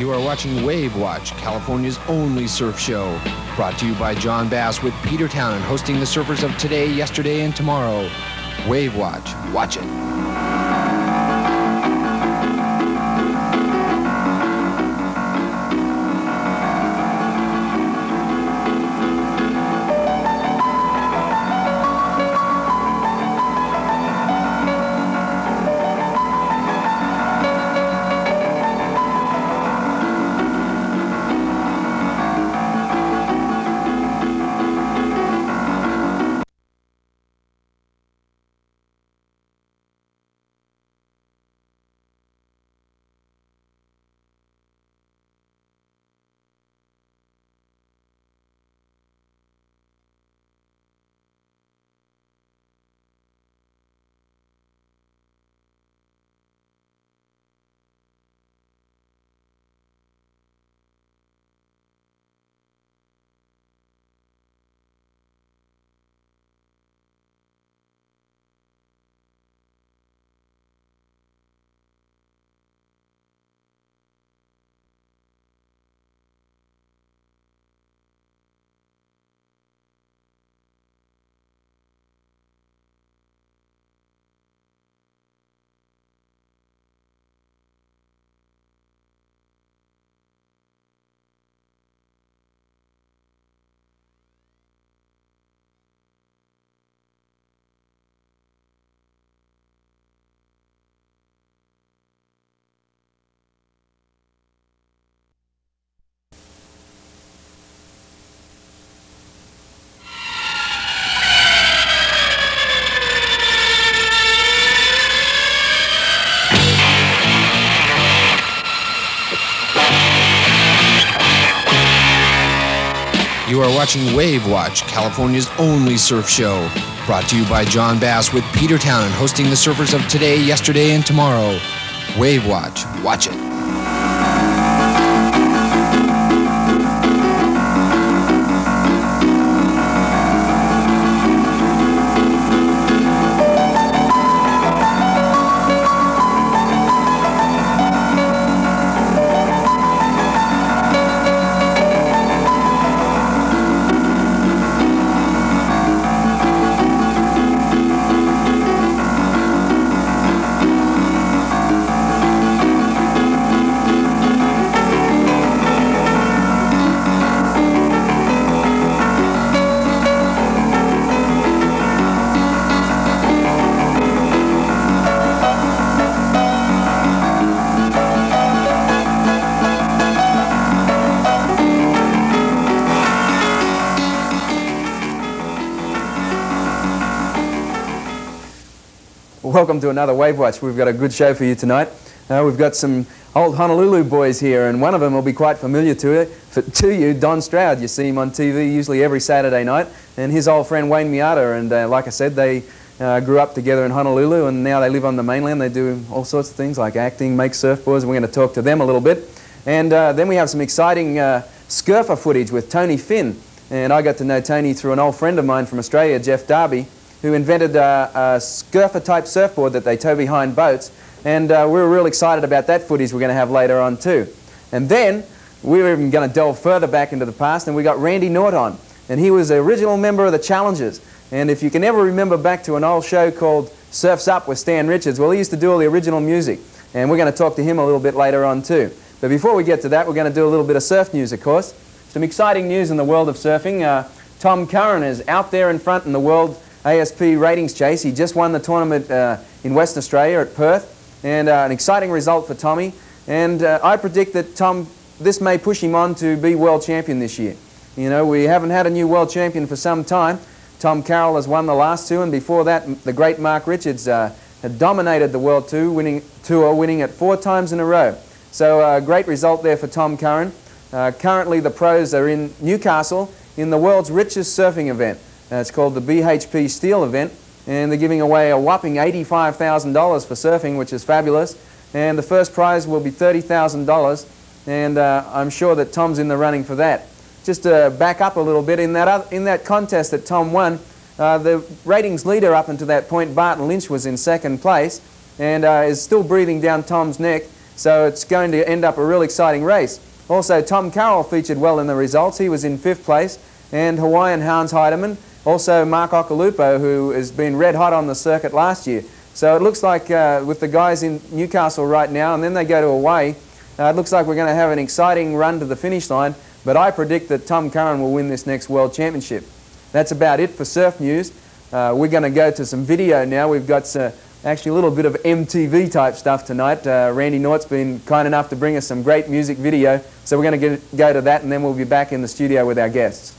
You are watching Wave Watch, California's only surf show. Brought to you by John Bass with Peter Townend hosting the surfers of today, yesterday, and tomorrow. Wave Watch. Watch it. You are watching Wave Watch, California's only surf show. Brought to you by John Bass with Peter Townend hosting the surfers of today, yesterday, and tomorrow. Wave Watch. Watch it. Welcome to another Wave Watch. We've got a good show for you tonight. We've got some old Honolulu boys here, and one of them will be quite familiar to you, Don Stroud. You see him on TV usually every Saturday night, and his old friend Wayne Miyata. And like I said, they grew up together in Honolulu, and now they live on the mainland. They do all sorts of things like acting, make surfboards. We're going to talk to them a little bit. And then we have some exciting scurfer footage with Tony Finn. And I got to know Tony through an old friend of mine from Australia, Jeff Darby, who invented a scurfer-type surfboard that they tow behind boats. And we're real excited about that footage we're going to have later on too. And then we're even going to delve further back into the past, and we got Randy Nauert on. And he was the original member of the Challengers. And if you can ever remember back to an old show called Surf's Up with Stan Richards, well, he used to do all the original music. And we're going to talk to him a little bit later on too. But before we get to that, we're going to do a little bit of surf news, of course. Some exciting news in the world of surfing. Tom Curran is out there in front in the world ASP ratings chase. He just won the tournament in Western Australia at Perth, and an exciting result for Tommy. And I predict that this may push him on to be world champion this year. You know, we haven't had a new world champion for some time. Tom Carroll has won the last two, and before that, the great Mark Richards had dominated the world tour, winning it 4 times in a row. So a great result there for Tom Curran. Currently, the pros are in Newcastle in the world's richest surfing event. It's called the BHP Steel event, and they're giving away a whopping $85,000 for surfing, which is fabulous. And the first prize will be $30,000, and I'm sure that Tom's in the running for that. Just to back up a little bit, in that contest that Tom won, the ratings leader up until that point, Barton Lynch, was in second place, and is still breathing down Tom's neck. So it's going to end up a real exciting race. Also, Tom Carroll featured well in the results. He was in 5th place. And Hawaiian Hans Heidemann. Also Mark Okalupo, who has been red hot on the circuit last year. So it looks like with the guys in Newcastle right now, and then they go to Hawaii, it looks like we're going to have an exciting run to the finish line. But I predict that Tom Curran will win this next World Championship. That's about it for surf news. We're going to go to some video now. We've got actually a little bit of MTV type stuff tonight. Randy Nauert's been kind enough to bring us some great music video. So we're going to go to that, and then we'll be back in the studio with our guests.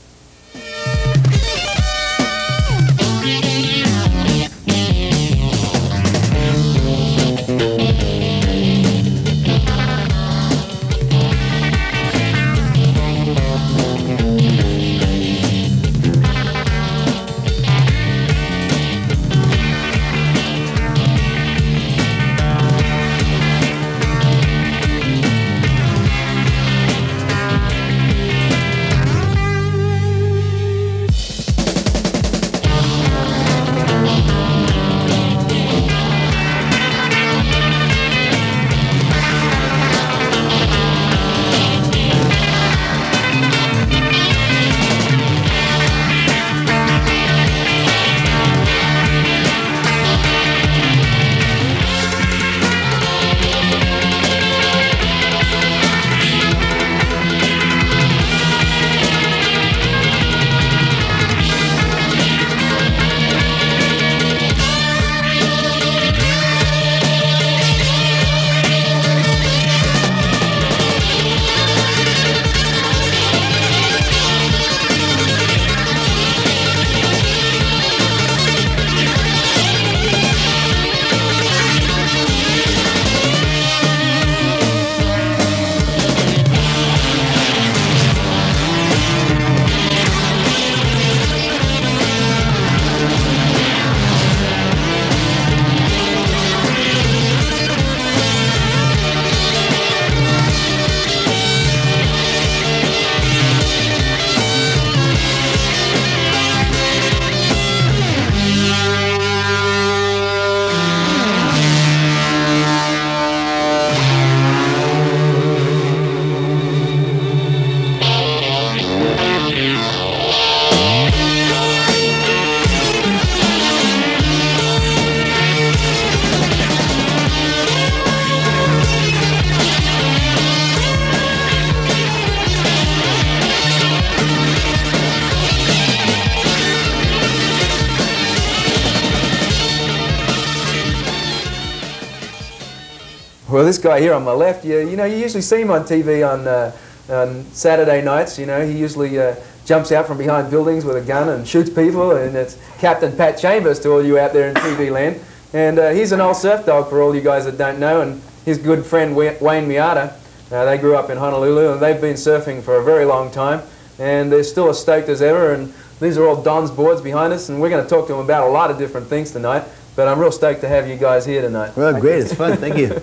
Well, this guy here on my left, you know, you usually see him on TV on Saturday nights. You know, he usually jumps out from behind buildings with a gun and shoots people, and it's Captain Pat Chambers to all you out there in TV land. And he's an old surf dog for all you guys that don't know, and his good friend Wayne Miyata. They grew up in Honolulu, and they've been surfing for a very long time, and they're still as stoked as ever. And these are all Don's boards behind us, and we're going to talk to them about a lot of different things tonight. But I'm real stoked to have you guys here tonight. Well, great. It's fun. Thank you.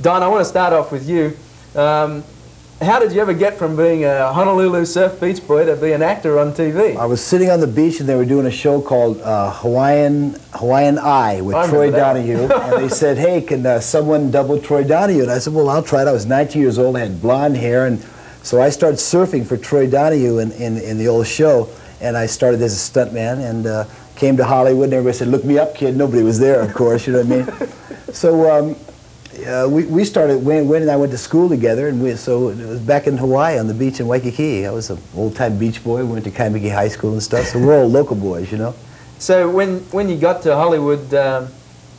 Don, I want to start off with you. How did you ever get from being a Honolulu surf beach boy to be an actor on TV? I was sitting on the beach, and they were doing a show called Hawaiian Eye with Troy Donahue. And they said, hey, can someone double Troy Donahue? And I said, well, I'll try it. I was 19 years old. I had blonde hair. And so I started surfing for Troy Donahue in the old show. And I started as a stuntman and came to Hollywood. And everybody said, look me up, kid. Nobody was there, of course. You know what I mean? So we started, Wayne and I went to school together, and so it was back in Hawaii on the beach in Waikiki. I was an old-time beach boy, went to Kaimiki High School and stuff, so we're all local boys, you know. So when you got to Hollywood,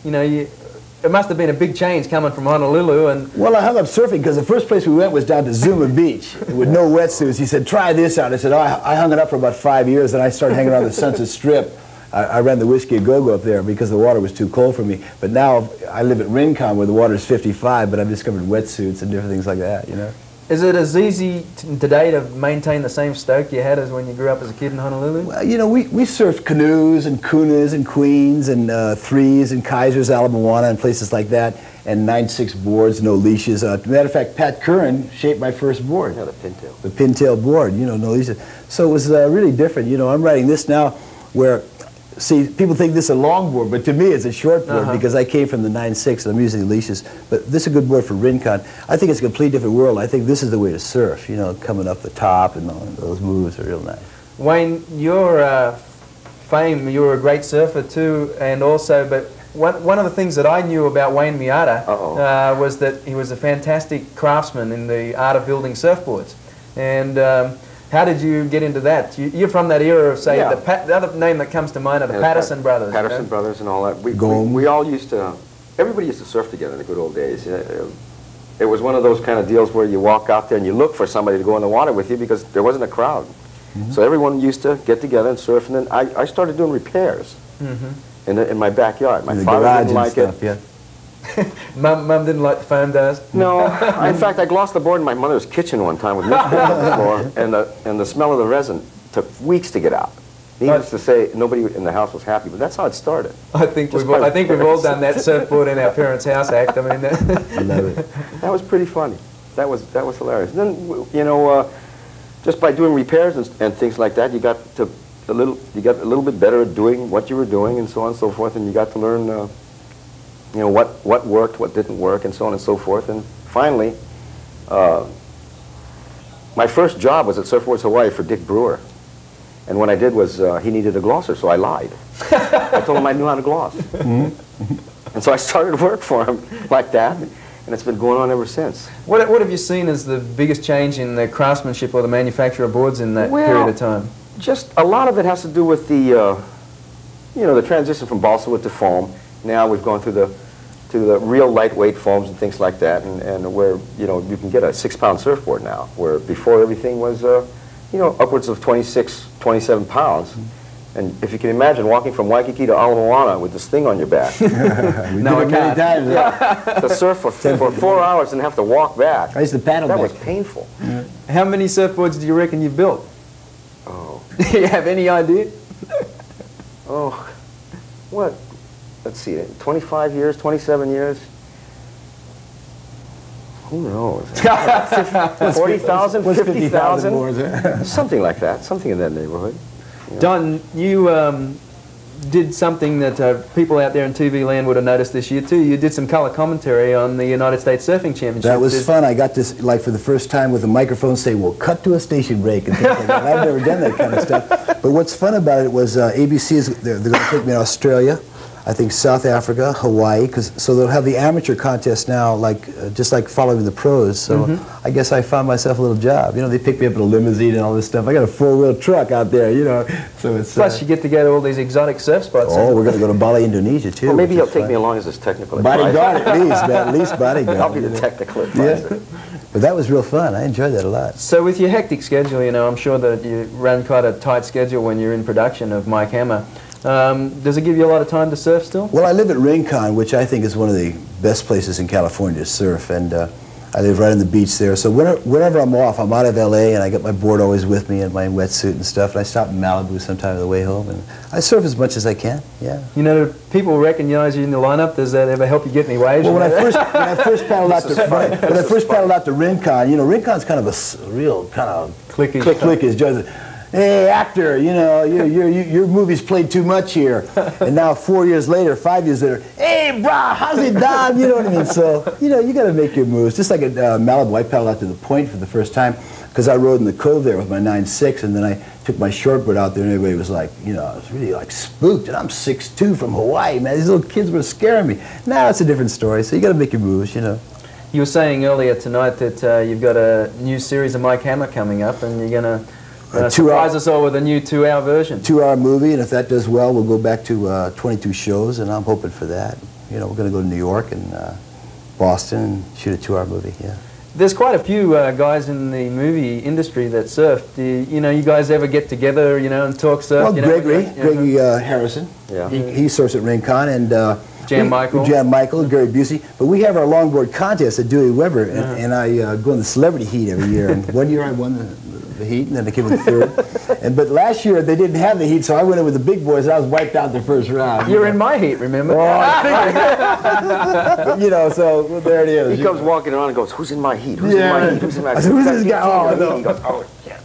you know, it must have been a big change coming from Honolulu. And well, I hung up surfing because the first place we went was down to Zuma Beach with no wetsuits. He said, try this out. I said, oh, I hung it up for about 5 years, and I started hanging around the Sunset Strip. I ran the Whiskey A Go-Go up there because the water was too cold for me. But now I live at Rincon where the water is 55, but I've discovered wetsuits and different things like that, you know. Is it as easy today to maintain the same stoke you had as when you grew up as a kid in Honolulu? Well, you know, we surfed canoes and kunas and queens and threes and Kaisers, Ala Moana and places like that, and 9/6 boards, no leashes. Matter of fact, Pat Curran shaped my first board. Yeah, the pintail. The pintail board, you know, no leashes. So it was really different. You know, I'm writing this now where see, people think this is a long board, but to me it's a short board because I came from the 9.6 and I'm using the leashes. But this is a good board for Rincon. I think it's a completely different world. I think this is the way to surf, you know, coming up the top and all those moves are real nice. Wayne, your fame, you were a great surfer too, and also, but one of the things that I knew about Wayne Miyata was that he was a fantastic craftsman in the art of building surfboards. And how did you get into that? You're from that era of, say, the other name that comes to mind are the Patterson brothers. Patterson brothers and all that. We all used to, everybody used to surf together in the good old days. It was one of those kind of deals where you walk out there and you look for somebody to go in the water with you because there wasn't a crowd. So everyone used to get together and surf, and then I started doing repairs in my backyard. My father didn't like it. Mum didn't like the foam dust? No. In fact, I glossed the board in my mother's kitchen one time with newspaper on the floor, and the smell of the resin took weeks to get get out. Needless to say, nobody in the house was happy, but that's how it started. I think we've all done that surfboard in our parents' house act. I mean, I love it. That was pretty funny. That was hilarious. And then, you know, just by doing repairs and things like that, you got a little bit better at doing what you were doing, and so on and so forth, and you got to learn, you know, what worked, what didn't work, and so on and so forth. And finally, my first job was at Surfboards Hawaii for Dick Brewer. And what I did was, he needed a glosser, so I lied. I told him I knew how to gloss. And so I started work for him like that, and it's been going on ever since. What have you seen as the biggest change in the craftsmanship or the manufacture of boards in that period of time? Just a lot of it has to do with the, you know, the transition from balsa wood to foam. Now we've gone through the real lightweight foams and things like that, and where, you know, you can get a 6-pound surfboard now, where before everything was, you know, upwards of 26, 27 pounds. And if you can imagine walking from Waikiki to Ala Moana with this thing on your back. No, I can't. To surf for 4 hours and have to walk back. I used to paddle that back. was painful. How many surfboards do you reckon you've built? Oh. Do you have any idea? Oh, what? Let's see, 25 years, 27 years? Who knows? 40,000, 50,000? Something like that, something in that neighborhood. Yeah. Don, you did something that people out there in TV land would have noticed this year too. You did some color commentary on the United States Surfing Championship. That was fun. I got this, like, for the first time with a microphone, say, well, cut to a station break and things like that. I've never done that kind of stuff. But what's fun about it was ABC is, they're going to take me to Australia, I think South Africa, Hawaii, so they'll have the amateur contest now, like just like following the pros. So I guess I found myself a little job. You know, they picked me up in a limousine and all this stuff. I got a 4-wheel truck out there, you know. So it's plus you get to go to all these exotic surf spots. Oh, we're going to go to Bali, Indonesia too. Well, maybe he'll take me along as his technical advisor. Bodyguard at least, man. At least bodyguard. I'll be the technical advisor. Yeah. But that was real fun. I enjoyed that a lot. So with your hectic schedule, you know, I'm sure that you run quite a tight schedule when you're in production of Mike Hammer. Does it give you a lot of time to surf still? Well, I live at Rincon, which I think is one of the best places in California to surf, and I live right on the beach there. So whenever I'm off, I'm out of LA, and I get my board always with me and my wetsuit and stuff, and I stop in Malibu sometime on the way home, and I surf as much as I can, yeah. You know, do people recognize you in the lineup? Does that ever help you get any waves? Well, when I first paddled out to Rincon, you know, Rincon's kind of a real kind of cliquish judge. Hey, actor, you know, your movie's played too much here. And now 4 years later, 5 years later, hey, brah, how's it done? You know what I mean? So, you know, you got to make your moves. Just like at Malibu, I paddled out to the point for the first time because I rode in the cove there with my 9.6, and then I took my shortboard out there, and everybody was like, you know, I was really like spooked. And I'm 6'2" from Hawaii, man. These little kids were scaring me. Now it's a different story, so you got to make your moves, you know. You were saying earlier tonight that you've got a new series of Mike Hammer coming up, and you're going to surprise us all with a new 2-hour version. 2-hour movie, and if that does well, we'll go back to 22 shows, and I'm hoping for that. You know, we're going to go to New York and Boston and shoot a 2-hour movie, yeah. There's quite a few guys in the movie industry that surf. Do you know, you guys ever get together, you know, and talk surf? Well, you know, Gregory Harrison, yeah. He surfs at Rincon, and Jan Michael, Gary Busey. But we have our longboard contest at Dewey Weber, and I go in the celebrity heat every year. And one year I won the heat, and then I came in third. But last year they didn't have the heat, so I went in with the big boys, and I was wiped out the first round. You're in my heat, remember? Oh, but, you know, so well, there it is. He comes walking around and goes, "Who's in my heat? Who's in my heat? Who's in my heat?" I said, "Who's this guy?" Oh, no. He goes, "Oh, yeah."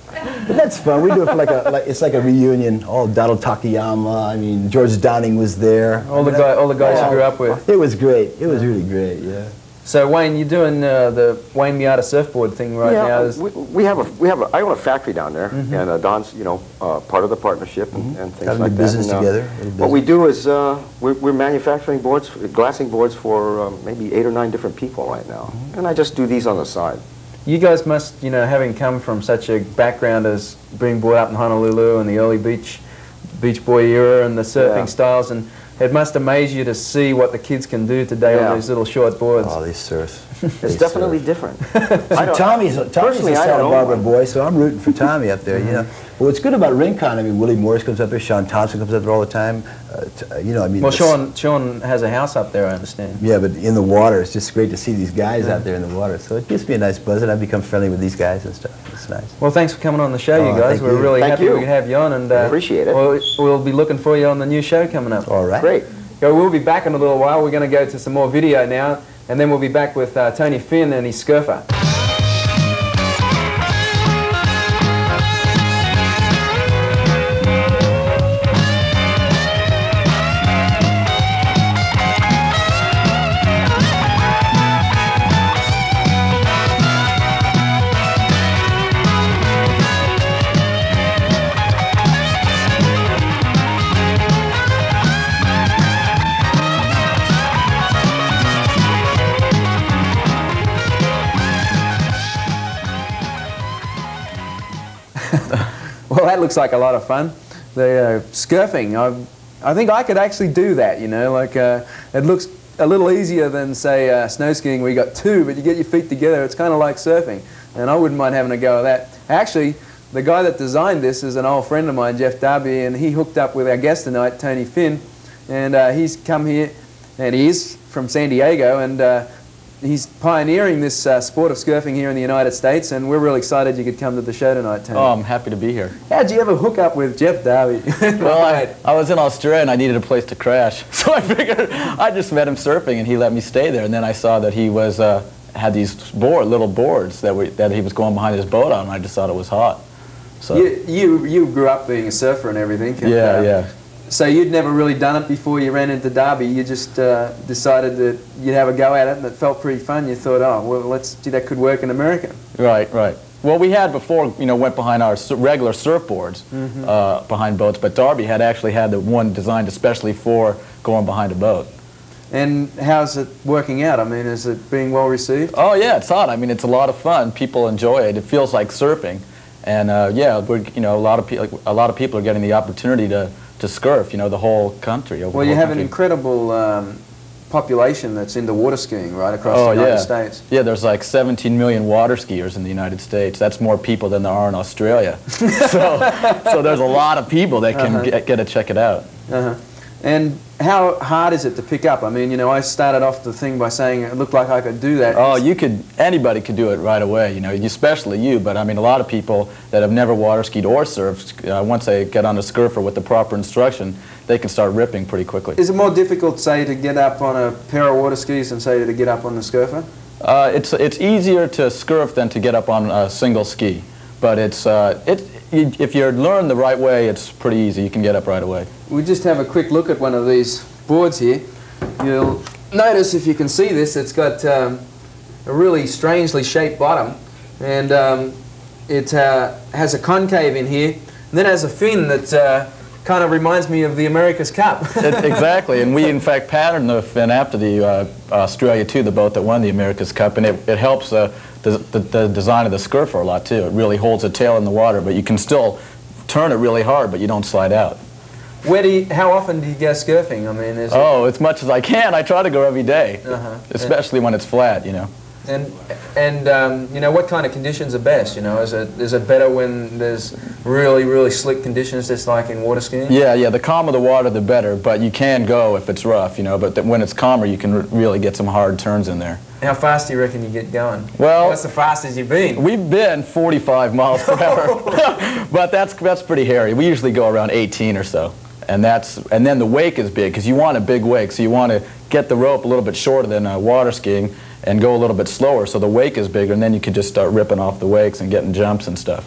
But that's fun. We do it for it's like a reunion. All Donald Takayama. I mean, George Downing was there. All the guys you grew up with. It was great. It was really great. Yeah. So Wayne, you're doing the Wayne Miyata surfboard thing right now. I own a factory down there, and Don's, part of the partnership and things like that. Business together. What we do is we're manufacturing boards, glassing boards for maybe 8 or 9 different people right now, and I just do these on the side. You guys must, having come from such a background as being brought up in Honolulu and the early beach boy era and the surfing styles, and it must amaze you to see what the kids can do today on these little short boards. Oh, these surfs. It's definitely different. Tommy's a Santa Barbara boy, so I'm rooting for Tommy up there, Well, what's good about Rincon, I mean, Willie Morris comes up there, Sean Thompson comes up there all the time. I mean... Well, Sean has a house up there, I understand. Yeah, but in the water, it's just great to see these guys out there in the water. So it gives me a nice buzz, and I've become friendly with these guys and stuff. It's nice. Well, thanks for coming on the show, you guys. We're really happy we could have you on, and appreciate it. We'll be looking for you on the new show coming up. All right. Great. We'll be back in a little while. We're going to go to some more video now, and then we'll be back with Tony Finn and his Scurfer. Well, that looks like a lot of fun. The scurfing, I think I could actually do that, it looks a little easier than, say, snow skiing where you got 2, but you get your feet together. It's kind of like surfing, and I wouldn't mind having a go at that. Actually, the guy that designed this is an old friend of mine, Jeff Darby, and he hooked up with our guest tonight, Tony Finn, and he's come here, and he is from San Diego, and he's pioneering this sport of scurfing here in the United States, and we're really excited you could come to the show tonight, Tony. Oh, I'm happy to be here. How'd you ever hook up with Jeff Darby? Well, I was in Australia and I needed a place to crash, so I figured I just met him surfing and he let me stay there, and then I saw that he was had these little boards that he was going behind his boat on, and I just thought it was hot. So you grew up being a surfer and everything. And, yeah. So you'd never really done it before you ran into Darby. You just decided that you'd have a go at it, and it felt pretty fun. You thought, oh, well, let's see, that could work in America. Right. Well, we had before, went behind our regular surfboards behind boats, but Darby had actually had the one designed especially for going behind a boat. And how's it working out? I mean, is it being well received? Oh yeah, it's hot. I mean, it's a lot of fun. People enjoy it. It feels like surfing, and yeah, a lot of people are getting the opportunity to scurf, the whole country. Well, you have an incredible population that's into water skiing right across the United States. Yeah, there's like 17 million water skiers in the United States. That's more people than there are in Australia. so there's a lot of people that can get to check it out. And how hard is it to pick up? I mean, I started off the thing by saying it looked like I could do that. Oh, anybody could do it right away, especially you, but I mean, a lot of people that have never water skied or surfed, once they get on a scurfer with the proper instruction, they can start ripping pretty quickly. Is it more difficult, say, to get up on a pair of water skis than, say, to get up on the scurfer? It's easier to scurf than to get up on a single ski, but if you learn the right way, it's pretty easy. You can get up right away. We just have a quick look at one of these boards here. You'll notice, if you can see this, it's got a really strangely shaped bottom, and it has a concave in here, and then has a fin that kind of reminds me of the America's Cup. Exactly, and we in fact patterned the fin after the Australia 2, the boat that won the America's Cup, and it helps the design of the scurfer a lot too. It really holds the tail in the water, but you can still turn it really hard, but you don't slide out. How often do you go scurfing? I mean, as much as I can. I try to go every day, especially when it's flat, And what kind of conditions are best? Is it better when there's really slick conditions, just like in water skiing? Yeah. The calmer the water, the better. But you can go if it's rough, But when it's calmer, you can really get some hard turns in there. How fast do you reckon you get going? Well, what's the fastest you've been? We've been 45 miles per hour, but that's pretty hairy. We usually go around 18 or so. And then the wake is big, because you want a big wake, so you want to get the rope a little bit shorter than water skiing and go a little bit slower, so the wake is bigger, and then you can just start ripping off the wakes and getting jumps and stuff.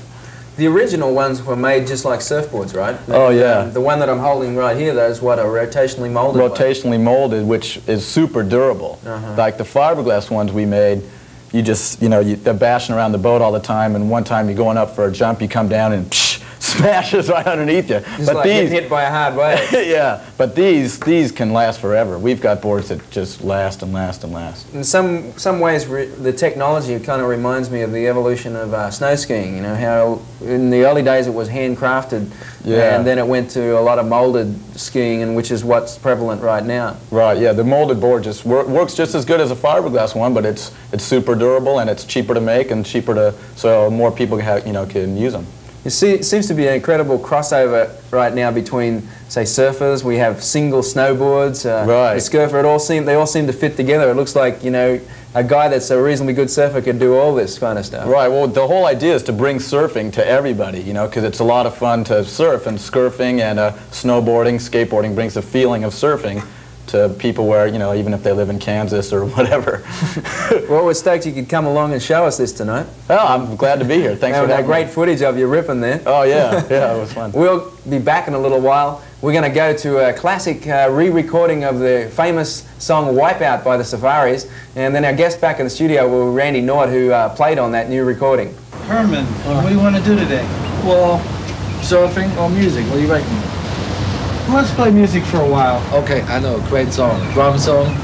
The original ones were made just like surfboards, right? Oh, yeah. The one that I'm holding right here, though, is what, a rotationally molded one? Rotationally molded, which is super durable. Like the fiberglass ones we made, you just, you know, they're bashing around the boat all the time, and one time you're going up for a jump, you come down and psh, smashes right underneath you. Just like getting hit by a hard wave. Yeah, but these can last forever. We've got boards that just last and last and last. In some ways, the technology kind of reminds me of the evolution of snow skiing. You know, how in the early days it was handcrafted, and then it went to a lot of molded skiing, and which is what's prevalent right now. Right, yeah, the molded board just works just as good as a fiberglass one, but it's super durable, and it's cheaper to make and cheaper to, so more people can use them. You see, it seems to be an incredible crossover right now between, say, surfers. We have single snowboards, right. the surfer. They all seem to fit together. It looks like, you know, a guy that's a reasonably good surfer could do all this kind of stuff. Right. Well, the whole idea is to bring surfing to everybody, you know, because it's a lot of fun to surf, and surfing and snowboarding, skateboarding brings the feeling of surfing to people where, you know, even if they live in Kansas or whatever. Well, we're stoked you could come along and show us this tonight. Oh, I'm glad to be here. Thanks for having me. Great footage of you ripping there. Oh, yeah. Yeah, it was fun. We'll be back in a little while. We're going to go to a classic re-recording of the famous song Wipeout by the Safaris, and then our guest back in the studio will be Randy Nauert, who played on that new recording. Herman, what do you want to do today? Well, surfing or music, what do you reckon? Let's play music for a while. Okay, I know, great song. Drum song,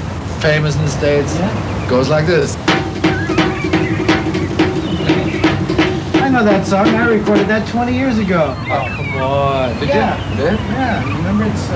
famous in the States. Yeah. Goes like this. I know that song. I recorded that 20 years ago. Oh, come on. Did you? Did? Yeah, remember it's...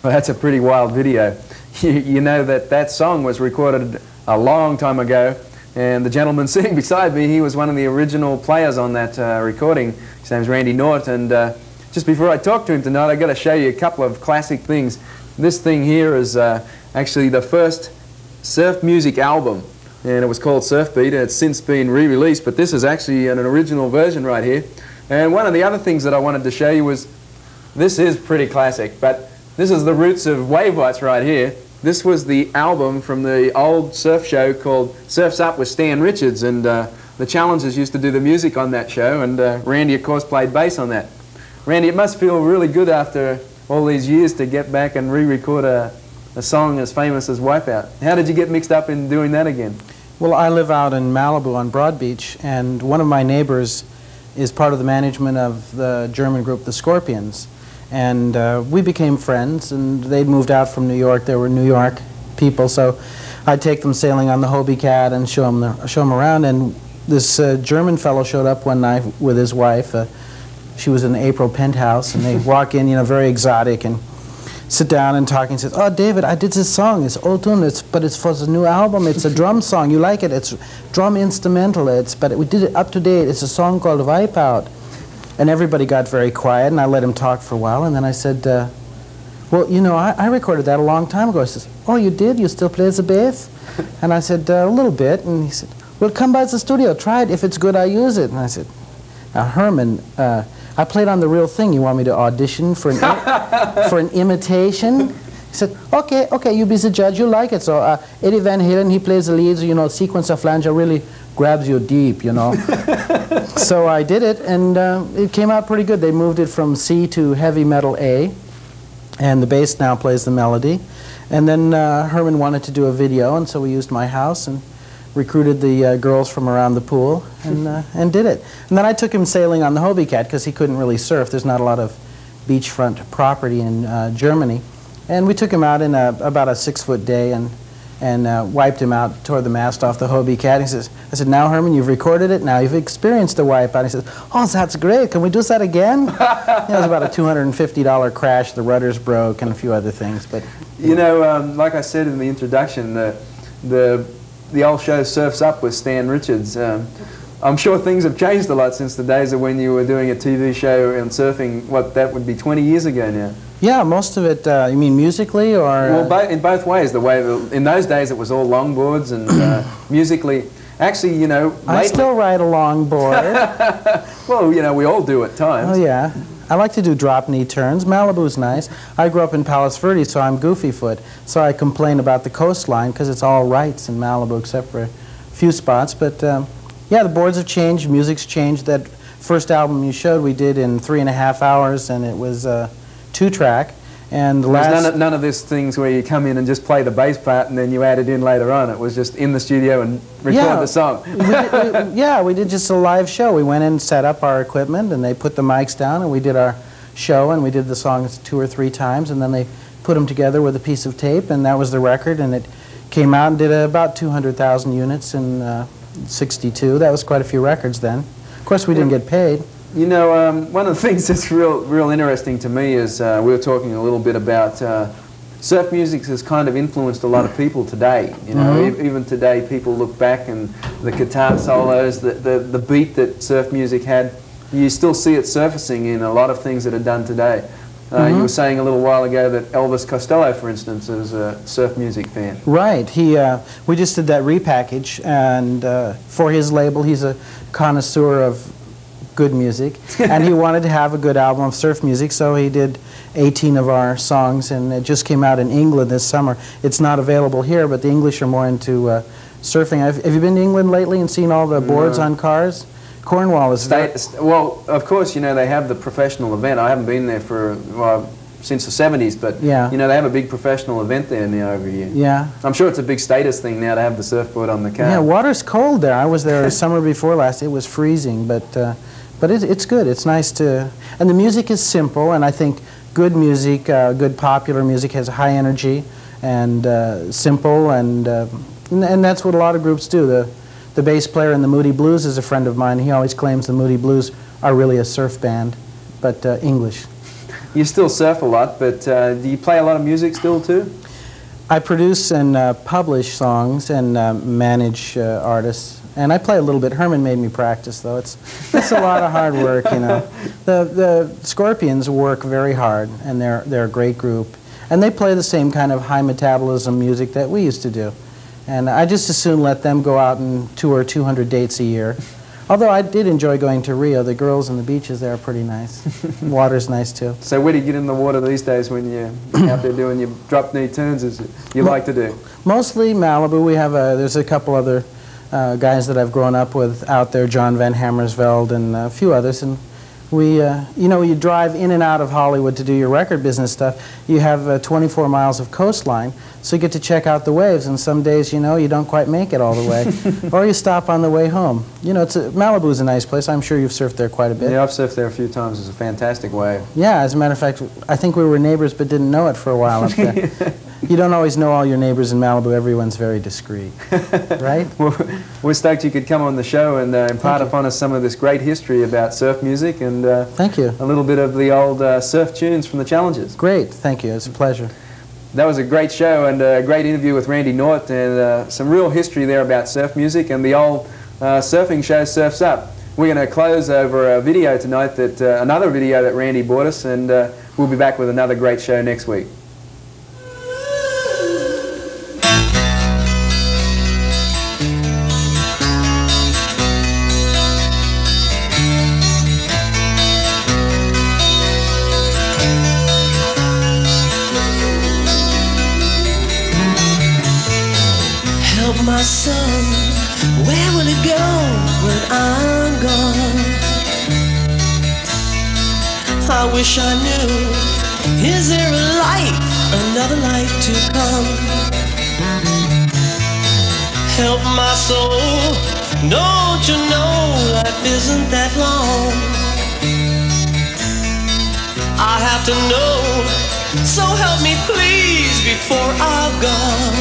Well, that's a pretty wild video. You know that song was recorded a long time ago, and the gentleman sitting beside me, he was one of the original players on that recording. His name's Randy Nauert, and just before I talk to him tonight, I've got to show you a couple of classic things. This thing here is actually the first surf music album, and it was called Surf Beat, and it's since been re-released, but this is actually an original version right here. And one of the other things that I wanted to show you was, this is pretty classic, but this is the roots of Waveout right here. This was the album from the old surf show called Surf's Up with Stan Richards, and the Challengers used to do the music on that show, and Randy, of course, played bass on that. Randy, it must feel really good after all these years to get back and re-record a song as famous as Wipeout. How did you get mixed up in doing that again? Well, I live out in Malibu on Broad Beach, and one of my neighbors is part of the management of the German group, the Scorpions. And we became friends, and they'd moved out from New York. They were New York people, so I'd take them sailing on the Hobie Cat and show them around. And this German fellow showed up one night with his wife. She was in the April penthouse, and they walk in, you know, very exotic, and sit down and talk, and says, "Oh, David, I did this song. It's old tune, but it's for the new album. It's a drum song. You like it? It's drum instrumental. But we did it up to date. It's a song called Wipeout." And everybody got very quiet, and I let him talk for a while, and then I said, "Well, you know, I recorded that a long time ago." He says, "Oh, you did? You still play the bass?" And I said, "A little bit." And he said, "Well, come by the studio. Try it. If it's good, I use it." And I said, "Now, Herman, I played on the real thing. You want me to audition for an imitation?" He said, "Okay, okay, you be the judge. You like it." So Eddie Van Halen, he plays the leads. You know, sequence of flanger really grabs you deep, you know. So I did it, and it came out pretty good. They moved it from C to heavy metal A, and the bass now plays the melody. And then Herman wanted to do a video, and so we used my house and recruited the girls from around the pool and did it. And then I took him sailing on the Hobie Cat because he couldn't really surf. There's not a lot of beachfront property in Germany. And we took him out in about a 6-foot day and wiped him out, tore the mast off the Hobie Cat. He says, I said, "Now, Herman, you've recorded it. Now you've experienced the wipeout." He says, "Oh, that's great. Can we do that again?" It was about a $250 crash. The rudders broke and a few other things. But you know, like I said in the introduction, the old show Surf's Up with Stan Richards. I'm sure things have changed a lot since the days of when you were doing a TV show on surfing. What, that would be 20 years ago now. yeah, most of it. You mean musically or? Well, in both ways. The way in those days it was all longboards and musically. Actually, you know, I still ride a longboard. Well, you know, we all do at times. Oh yeah. I like to do drop knee turns. Malibu's nice. I grew up in Palos Verdes, so I'm goofy foot. So I complain about the coastline because it's all rights in Malibu except for a few spots. But yeah, the boards have changed. Music's changed. That first album you showed we did in 3.5 hours, and it was 2-track. And the last none of these things where you come in and just play the bass part and then you add it in later on. It was just in the studio and record the song. we did just a live show. We went in and set up our equipment, and they put the mics down, and we did our show, and we did the songs 2 or 3 times, and then they put them together with a piece of tape, and that was the record, and it came out and did about 200,000 units in '62. That was quite a few records then. Of course, we didn't get paid. You know, one of the things that's real interesting to me is we were talking a little bit about surf music has kind of influenced a lot of people today. You know, even today people look back and the guitar solos, the beat that surf music had, you still see it surfacing in a lot of things that are done today. You were saying a little while ago that Elvis Costello, for instance, is a surf music fan. Right. We just did that repackage, and for his label, he's a connoisseur of good music, and he wanted to have a good album of surf music, so he did 18 of our songs, and it just came out in England this summer. It's not available here, but the English are more into surfing. Have you been to England lately and seen all the boards on cars? Cornwall is... Well, of course, you know, they have the professional event. I haven't been there for, since the 70s, but, you know, they have a big professional event there now every year. Yeah. I'm sure it's a big status thing now to have the surfboard on the car. Yeah, water's cold there. I was there the summer before last. It was freezing, but it's good. It's nice to... And the music is simple, and I think good music, good popular music has high energy and simple, and that's what a lot of groups do. The bass player in the Moody Blues is a friend of mine. He always claims the Moody Blues are really a surf band, but English. You still surf a lot, but do you play a lot of music still too? I produce and publish songs and manage artists, and I play a little bit. Herman made me practice, though. It's a lot of hard work, you know. The Scorpions work very hard, and they're a great group, and they play the same kind of high metabolism music that we used to do. And I just as soon let them go out and tour 200 dates a year. Although I did enjoy going to Rio. The girls on the beaches there are pretty nice. Water's nice too. So where do you get in the water these days when you're out there doing your drop knee turns as you like to do? Mostly Malibu. We have there's a couple other guys that I've grown up with out there, John Van Hammersveld and a few others, and You know, you drive in and out of Hollywood to do your record business stuff. You have 24 miles of coastline, so you get to check out the waves. And some days, you know, you don't quite make it all the way, or you stop on the way home. You know, Malibu's a nice place. I'm sure you've surfed there quite a bit. Yeah, I've surfed there a few times. It's a fantastic wave. Yeah, as a matter of fact, I think we were neighbors but didn't know it for a while up there. You don't always know all your neighbors in Malibu. Everyone's very discreet, right? Well, we're stoked you could come on the show and impart upon us some of this great history about surf music and thank you. A little bit of the old surf tunes from the Challenges. Great, thank you. It's a pleasure. That was a great show and a great interview with Randy Nauert and some real history there about surf music and the old surfing show Surf's Up. We're going to close over a video tonight, another video that Randy brought us, and we'll be back with another great show next week. My son, where will it go when I'm gone? I wish I knew, is there a life, another life to come? Help my soul, don't you know life isn't that long? I have to know, so help me please before I've gone.